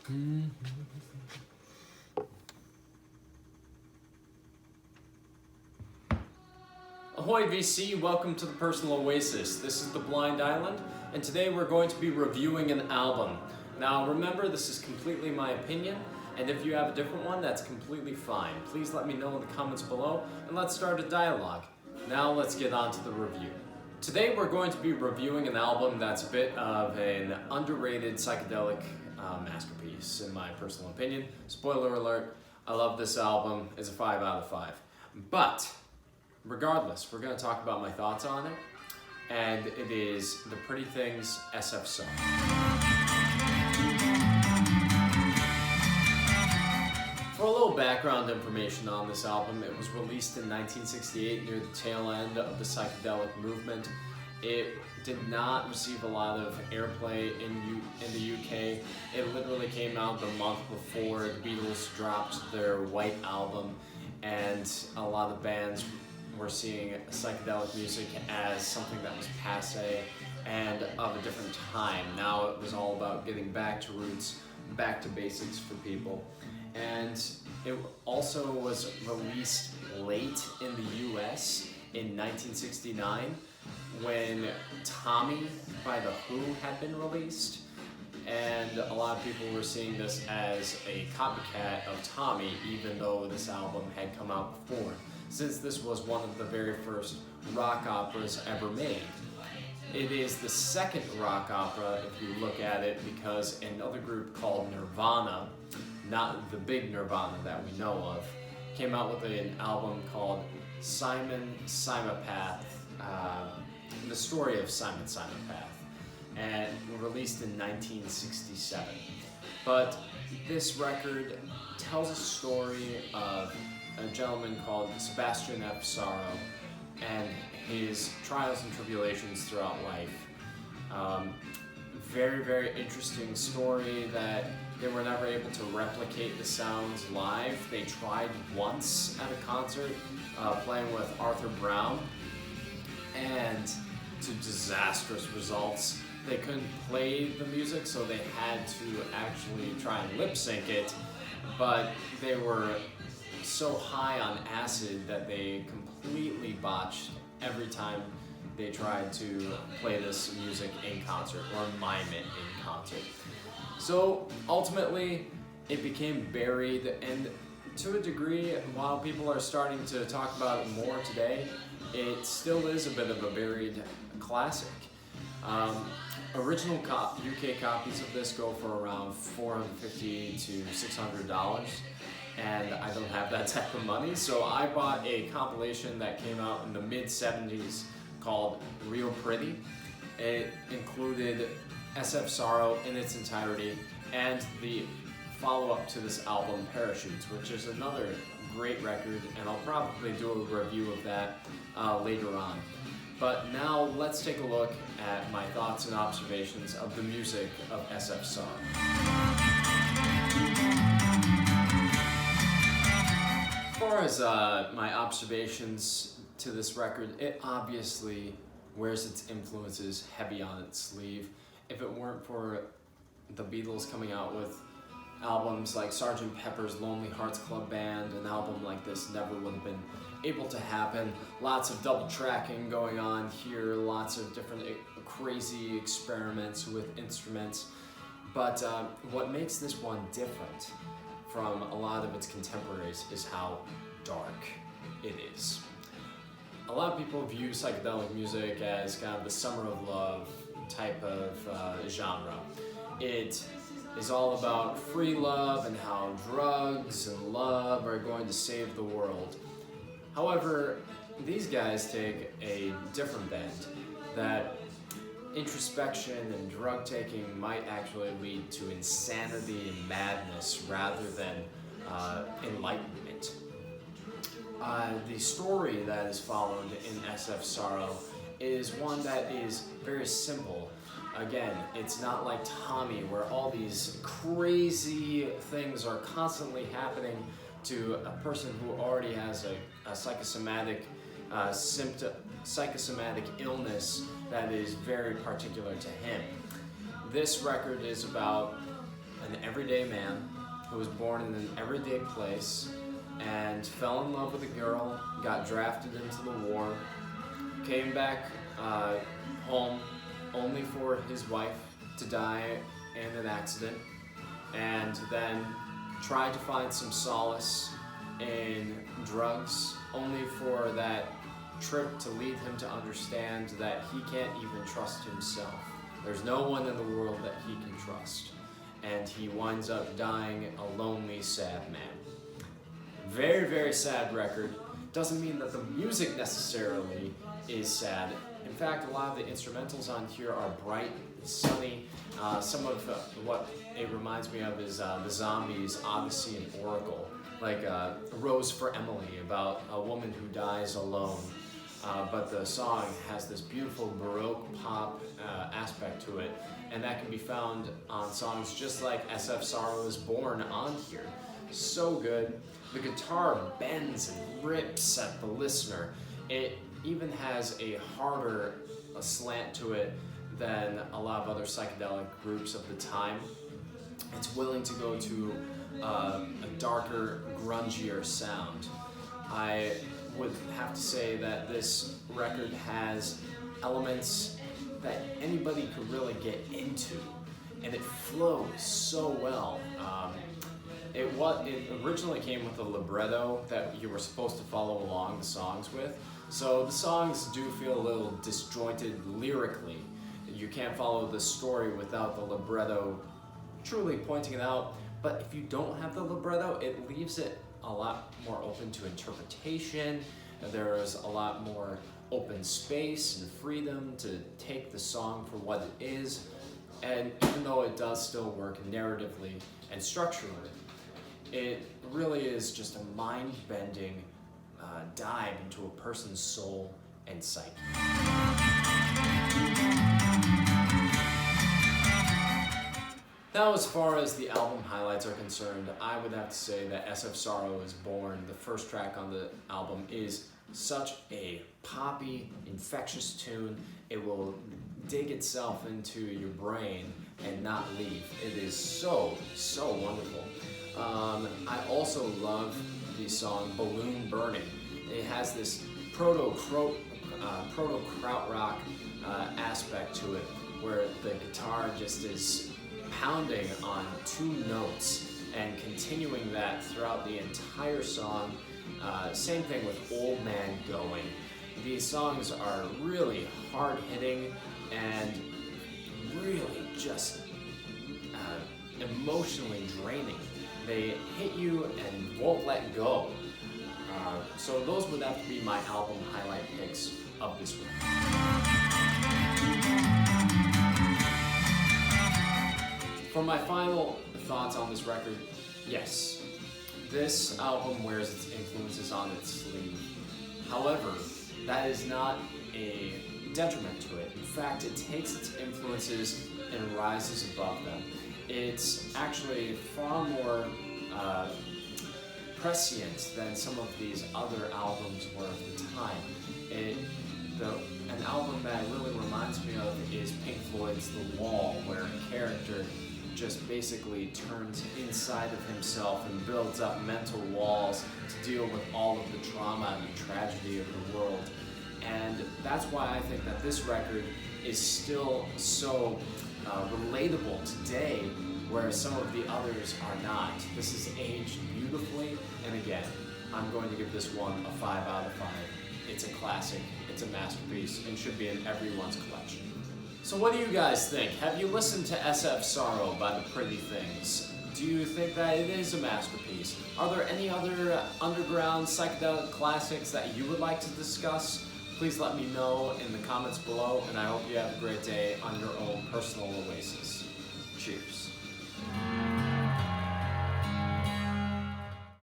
Ahoy VC, welcome to the Personal Oasis. This is the Blind Island, and today we're going to be reviewing an album. Now remember, this is completely my opinion, and if you have a different one, that's completely fine. Please let me know in the comments below, and let's start a dialogue. Now let's get on to the review. Today we're going to be reviewing an album that's a bit of an underrated psychedelic masterpiece, in my personal opinion. Spoiler alert, I love this album. It's a 5 out of 5. But regardless, we're going to talk about my thoughts on it, and it is The Pretty Things SF Song. For a little background information on this album, it was released in 1968 near the tail end of the psychedelic movement. It did not receive a lot of airplay in the UK. It literally came out the month before the Beatles dropped their White Album, and a lot of bands were seeing psychedelic music as something that was passé and of a different time. Now it was all about getting back to roots, back to basics for people. And it also was released late in the US in 1969 when Tommy by The Who had been released. And a lot of people were seeing this as a copycat of Tommy, even though this album had come out before, since this was one of the very first rock operas ever made. It is the second rock opera, if you look at it, because another group called Nirvana, not the big Nirvana that we know of, came out with an album called Simon Simapath, The Story of Simon Simapath, and released in 1967. But this record tells a story of a gentleman called Sebastian F. Sorrow and his trials and tribulations throughout life. Very, very interesting story that they were never able to replicate the sounds live. They tried once at a concert playing with Arthur Brown, and to disastrous results. They couldn't play the music, so they had to actually try and lip sync it, but they were so high on acid that they completely botched every time they tried to play this music in concert or mime it in concert. So ultimately it became buried, and to a degree, while people are starting to talk about it more today, it still is a bit of a buried classic. Original UK copies of this go for around $450 to $600. And I don't have that type of money, so I bought a compilation that came out in the mid-70s called Real Pretty. It included SF Sorrow in its entirety and the follow-up to this album, Parachutes, which is another great record, and I'll probably do a review of that later on. But now let's take a look at my thoughts and observations of the music of SF Sorrow. As far as my observations to this record, it obviously wears its influences heavy on its sleeve. If it weren't for the Beatles coming out with albums like Sgt. Pepper's Lonely Hearts Club Band, an album like this never would have been able to happen. Lots of double tracking going on here, lots of different crazy experiments with instruments. But what makes this one different from a lot of its contemporaries is how dark it is. A lot of people view psychedelic music as kind of the summer of love type of genre. It is all about free love and how drugs and love are going to save the world. However, these guys take a different bent, that introspection and drug taking might actually lead to insanity and madness rather than enlightenment. The story that is followed in SF Sorrow is one that is very simple. Again, it's not like Tommy, where all these crazy things are constantly happening to a person who already has a psychosomatic illness that is very particular to him. This record is about an everyday man who was born in an everyday place and fell in love with a girl, got drafted into the war, came back home only for his wife to die in an accident, and then tried to find some solace in drugs, only for that trip to lead him to understand that he can't even trust himself. There's no one in the world that he can trust. And he winds up dying a lonely, sad man. Very, very sad record. Doesn't mean that the music necessarily is sad. In fact, a lot of the instrumentals on here are bright, sunny. Some of what it reminds me of is the Zombies' Odyssey and Oracle, like A Rose for Emily, about a woman who dies alone. But the song has this beautiful Baroque pop aspect to it, and that can be found on songs just like SF Sorrow is Born on here. So good. The guitar bends and rips at the listener. It even has a harder slant to it than a lot of other psychedelic groups of the time. It's willing to go to a darker, grungier sound. I would have to say that this record has elements that anybody could really get into, and it flows so well. It originally came with a libretto that you were supposed to follow along the songs with, so the songs do feel a little disjointed lyrically. You can't follow the story without the libretto truly pointing it out, but if you don't have the libretto, it leaves it a lot more open to interpretation. There's a lot more open space and freedom to take the song for what it is, and even though it does still work narratively and structurally, it really is just a mind-bending dive into a person's soul and psyche. Now, as far as the album highlights are concerned, I would have to say that SF Sorrow is Born, the first track on the album, is such a poppy, infectious tune. It will dig itself into your brain and not leave. It is so, so wonderful. I also love the song Balloon Burning. It has this proto-krautrock aspect to it, where the guitar just is pounding on two notes and continuing that throughout the entire song. Same thing with Old Man Going. These songs are really hard-hitting and really just emotionally draining. They hit you and won't let go. So those would have to be my album highlight picks of this week. For my final thoughts on this record, yes, this album wears its influences on its sleeve. However, that is not a detriment to it. In fact, it takes its influences and rises above them. It's actually far more prescient than some of these other albums were of the time. An album that really reminds me of is Pink Floyd's The Wall, where a character just basically turns inside of himself and builds up mental walls to deal with all of the trauma and the tragedy of the world. And that's why I think that this record is still so relatable today, whereas some of the others are not. This is aged beautifully, and again, I'm going to give this one a 5 out of 5. It's a classic, it's a masterpiece, and should be in everyone's collection. So what do you guys think? Have you listened to SF Sorrow by the Pretty Things? Do you think that it is a masterpiece? Are there any other underground psychedelic classics that you would like to discuss? Please let me know in the comments below, and I hope you have a great day on your own personal oasis. Cheers.